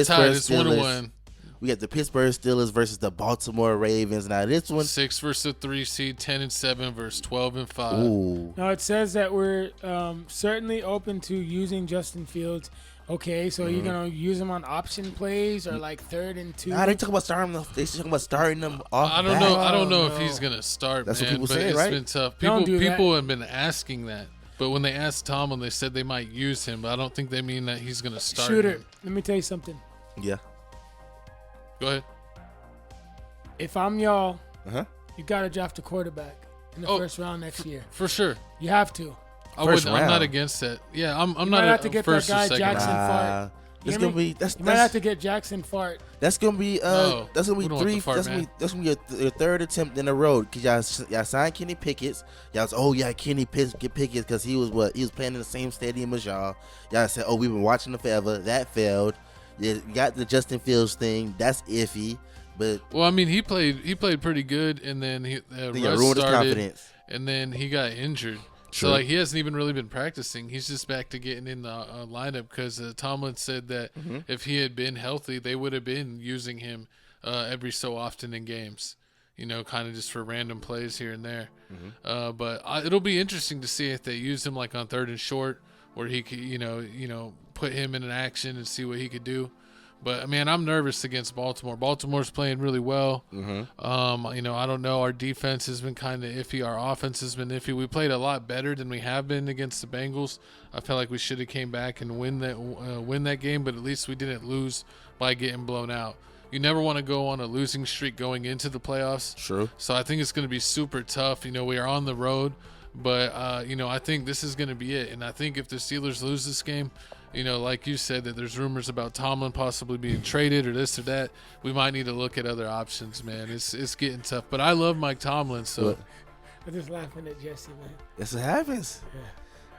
Tied. Pittsburgh It's 1-1. Steelers. We got the Pittsburgh Steelers versus the Baltimore Ravens. Now this one, 6 versus the 3 seed, 10-7 versus 12-5. ooh, No, it says that we're certainly open to using Justin Fields. Okay, so you're gonna use him on option plays or like 3rd and 2? nah, they talking about starting them. They talking about starting them off. I don't bat. know. I don't know Oh, if no. he's gonna start. That's what man, people but say, it's right? been tough. Don't do that. People have been asking that, but when they asked Tomlin, they said they might use him. But I don't think they mean that he's gonna start. Shooter, him. let me tell you something. Yeah. Go ahead. If I'm y'all, Uh-huh. you gotta draft a quarterback in the Oh, first round next year. For sure. You have to. I First would. I'm not round. against that. Yeah, I'm You not might a have to get that first guy or second. Jackson round. Fart. That's You gonna hear me? be that's You might have that's, to get Jackson Fart. that's gonna be No, that's gonna we be don't want the three. fart, That's gonna man. be your third attempt in a row because y'all signed Kenny Pickett. Y'all was Kenny Pickett because he was playing in the same stadium as y'all. Y'all said we've been watching him forever. That failed. You got the Justin Fields thing. That's iffy. But Well, I mean, he played pretty good, and then they Russ ruined his started, confidence. and then he got injured. True. So like he hasn't even really been practicing. He's just back to getting in the lineup because Tomlin said that if he had been healthy, they would have been using him every so often in games. You know, kind of just for random plays here and there. But it'll be interesting to see if they use him like on 3rd and short, where he could, put him in an action and see what he could do. But man, I'm nervous against Baltimore. Baltimore's playing really well. I don't know. Our defense has been kind of iffy. Our offense has been iffy. We played a lot better than we have been against the Bengals. I felt like we should have came back and win that game, but at least we didn't lose by getting blown out. You never want to go on a losing streak going into the playoffs. True. So I think it's going to be super tough. We are on the road, but I think this is going to be it. And I think if the Steelers lose this game, like you said, that there's rumors about Tomlin possibly being traded or this or that. We might need to look at other options, man. It's getting tough. But I love Mike Tomlin, so What? I'm just laughing at Jesse, man. That's what happens.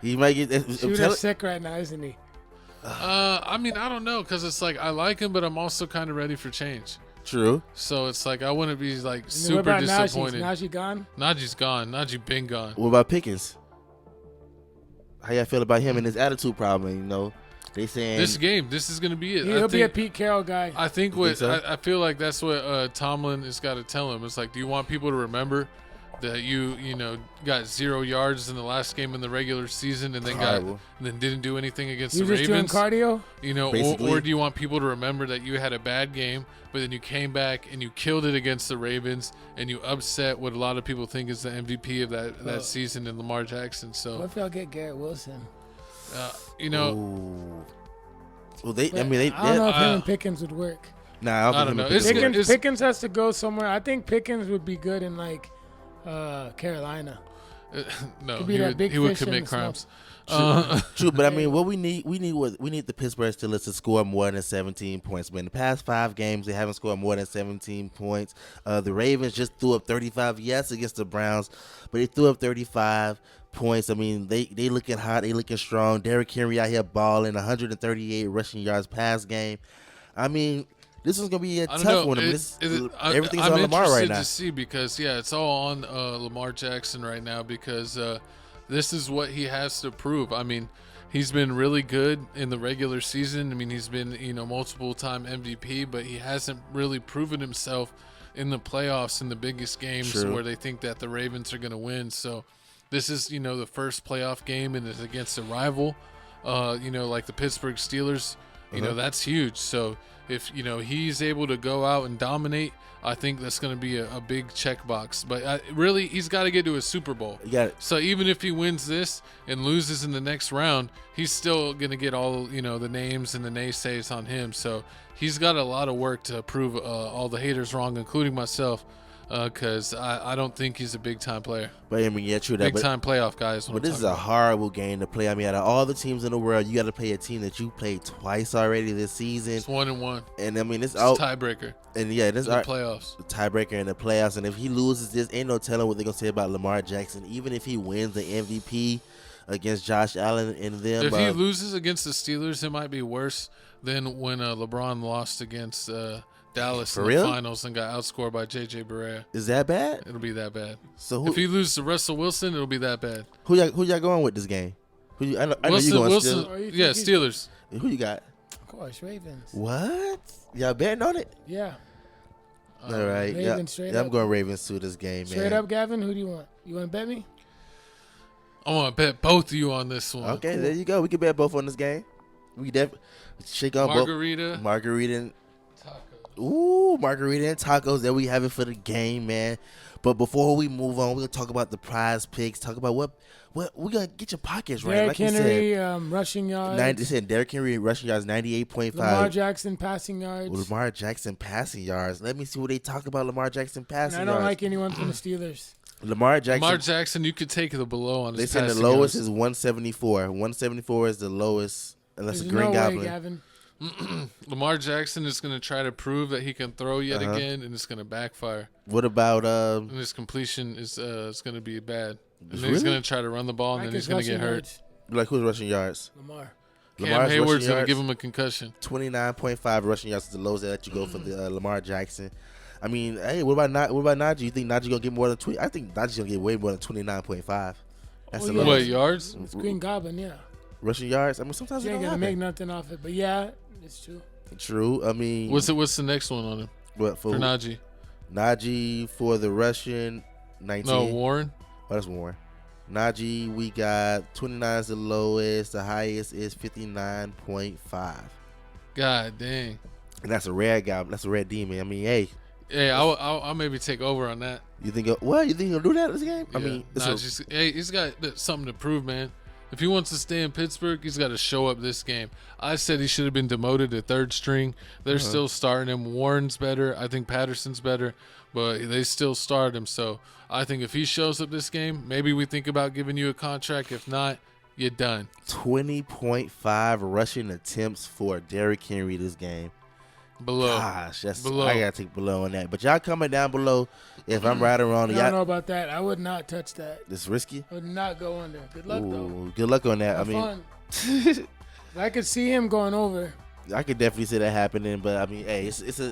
He might get. Shooter's sick right now, isn't he? I don't know, because it's like I like him, but I'm also kind of ready for change. True. So it's like I wouldn't be like What super about disappointed. Najee gone? Najee's gone. Najee been gone. What about Pickens? How y'all feel about him and his attitude problem? They saying This is going to be it. He'll be a Pete Carroll guy. I think think so? I feel like that's what Tomlin has got to tell him. It's like, do you want people to remember that you got 0 yards in the last game in the regular season and then Horrible. didn't do anything against You the just doing Ravens? cardio? Basically. Or do you want people to remember that you had a bad game, but then you came back and you killed it against the Ravens and you upset what a lot of people think is the MVP of that season in Lamar Jackson. So What if y'all get Garrett Wilson? Ooh. Well, they. I But mean, they. I don't know if him uh, and Pickens would work. Nah, I don't know. It's Pickens good. work. Pickens has to go somewhere. I think Pickens would be good in like Carolina. no, Could be that big he would fish in commit the snow. crimes. True, but I mean, what we need the Pittsburgh Steelers to score more than 17 points. Man, in the past 5 games, they haven't scored more than 17 points. The Ravens just threw up 35, against the Browns, but they threw up 35 points. I mean, they looking hot, they looking strong. Derrick Henry out here balling, 138 rushing yards pass game. I mean, this is gonna be a I don't tough know. one. I mean, everything's I'm on Lamar right interested now. to see because it's all on Lamar Jackson right now because this is what he has to prove. I mean, he's been really good in the regular season. I mean, he's been multiple time MVP, but he hasn't really proven himself in the playoffs in the biggest games True. where they think that the Ravens are going to win. So this is the first playoff game and it's against a rival, like the Pittsburgh Steelers. That's huge. So if he's able to go out and dominate, I think that's going to be a big checkbox. But really, he's got to get to a Super Bowl. You got it. So even if he wins this and loses in the next round, he's still going to get all the names and the naysays on him. So he's got a lot of work to prove all the haters wrong, including myself, because I don't think he's a big time player. But I mean, yeah, true that. Big But, time playoff guys. but this is a horrible game to play. I mean, out of all the teams in the world, you got to play a team that you played twice already this season. It's 1-1. And I mean, it's It's out. tiebreaker. And yeah, this In the is playoffs. the tiebreaker in the playoffs. And if he loses this, ain't no telling what they're gonna say about Lamar Jackson. Even if he wins the MVP against Josh Allen and them, If he loses against the Steelers, it might be worse than when LeBron lost against Dallas For in real? the finals and got outscored by J.J. Barea. is that bad? It'll be that bad. So If he loses to Russell Wilson, it'll be that bad. who y'all going with this game? I know you going Wilson, still. Or you think yeah, he's- Steelers. Who you got? course, Ravens. What? Y'all betting on it? Yeah. All right. Ravens straight Yeah, up. I'm going Ravens too this game, man. Straight up, Gavin. Who do you want? You want to bet me? I want to bet both of you on this one. Okay, there you go. We can bet both on this game. We definitely shake on Margarita. Margarita and Tacos. ooh, margarita and tacos. There we have it for the game, man. But before we move on, we're gonna talk about the prize picks. Talk about what we're gonna get your pockets right. Derrick Like we Henry, said, rushing yards. They said Derrick Henry rushing yards 98.5. Lamar Jackson passing yards. Lamar Jackson passing yards. Let me see what they talk about Lamar Jackson passing And yards. I don't like anyone from the Steelers. Lamar Jackson, you could take the below on They his said the passing lowest yards. is 174. 174 is the lowest, unless There's a Green no Goblin. way, Gavin. Lamar Jackson is going to try to prove that he can throw yet Uh-huh. again, and it's going to backfire. What about And his completion is going to be bad. And then he's Really? going to try to run the ball, and Like then he's his going to get rushing hurt. yards. like who's rushing yards? Lamar. Cam Lamar's Hayward's rushing going to yards, give him a concussion. 29.5 rushing yards is the lowest that let you go for the Lamar Jackson. I mean, hey, what about Najee? You think Najee gonna get more than 20? I think Najee's gonna get way more than 29.5. That's the yeah. What, lowest. yards? It's Green Goblin, yeah. Rushing yards. I mean, sometimes He it ain't don't going to happen. make nothing off it. But, yeah, it's true. True. I mean, What's the next one on him what for Najee? Najee for the Russian 19. No, Warren. Oh, that's Warren. Najee, we got 29 is the lowest. The highest is 59.5. God dang. And that's a rare guy. That's a rare demon. I mean, hey, Hey, I'll maybe take over on that. you think what? You think he'll do that in this game? I Yeah. mean, Hey, he's got something to prove, man. If he wants to stay in Pittsburgh, he's got to show up this game. I said he should have been demoted to third string. They're still starting him. Warren's better. I think Patterson's better, but they still start him. So I think if he shows up this game, maybe we think about giving you a contract. If not, you're done. 20.5 rushing attempts for Derrick Henry this game. Below. Gosh, that's Below. I gotta take below on that. But y'all comment down below if I'm right or wrong. I Y'all, don't know about that. I would not touch that. it's risky. I would not go under. Good luck, though. Ooh, good luck on that. Have I mean, fun. I could see him going over. I could definitely see that happening. But I mean, hey, it's a